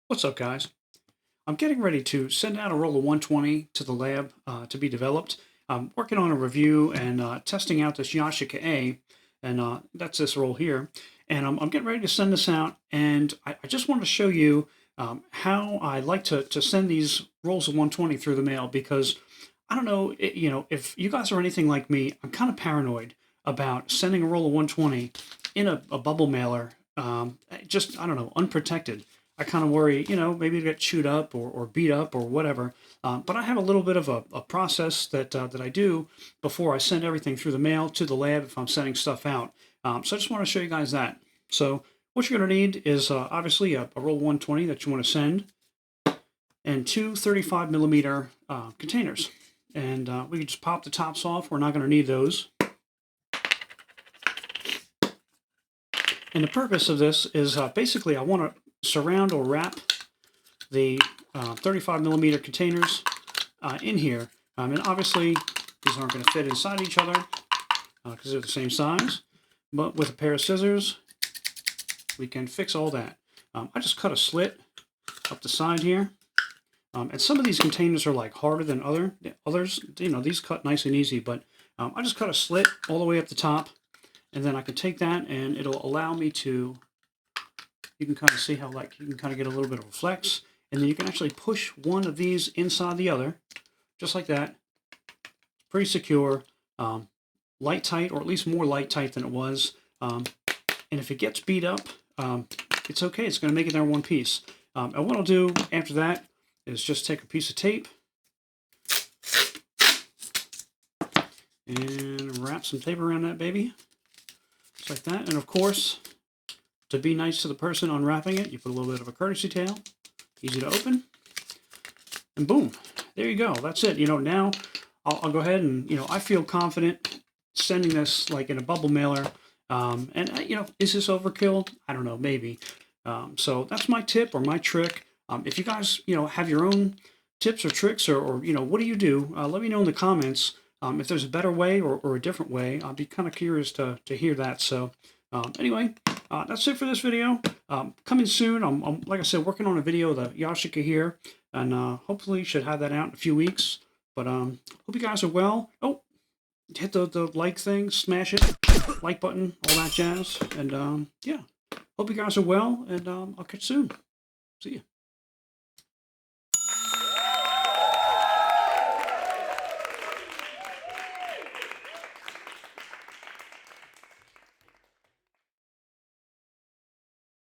What's up, guys? I'm getting ready to send out a roll of 120 to the lab to be developed. I'm working on a review and testing out this Yashica A, and that's this roll here. And I'm getting ready to send this out, and I just wanted to show you how I like to send these rolls of 120 through the mail, because I don't know, if you guys are anything like me, I'm kind of paranoid about sending a roll of 120 in a bubble mailer, just, I don't know, unprotected. I kind of worry, maybe it get chewed up or beat up or whatever. But I have a little bit of a process that I do before I send everything through the mail to the lab if I'm sending stuff out. So I just want to show you guys that. So what you're going to need is obviously a roll 120 that you want to send, and two 35 millimeter containers. And we can just pop the tops off. We're not going to need those. And the purpose of this is basically I want to surround or wrap the 35 millimeter containers in here. And obviously these aren't going to fit inside each other because they're the same size. But with a pair of scissors, we can fix all that. I just cut a slit up the side here. And some of these containers are like harder than others. These cut nice and easy, but I just cut a slit all the way up the top. And then I can take that and it'll allow me to, you can kind of see how you can kind of get a little bit of a flex. And then you can actually push one of these inside the other, just like that. Pretty secure, light tight, or at least more light tight than it was. And if it gets beat up, it's okay. It's going to make it there in one piece. And what I'll do after that is just take a piece of tape and wrap some tape around that baby. Just like that. And of course, to be nice to the person unwrapping it, you put a little bit of a courtesy tale. Easy to open. And boom, there you go. That's it. Now I'll go ahead and, I feel confident sending this like in a bubble mailer. Is this overkill? I don't know, maybe. So that's my tip or my trick. If you guys, have your own tips or tricks or what do you do? Let me know in the comments. If there's a better way or a different way. I'll be kind of curious to hear that. So anyway, that's it for this video. Coming soon. I'm, like I said, working on a video of the Yashica here, and hopefully should have that out in a few weeks. But hope you guys are well. Oh, hit the like thing, smash it, like button, all that jazz. And yeah, hope you guys are well, and I'll catch you soon. See ya.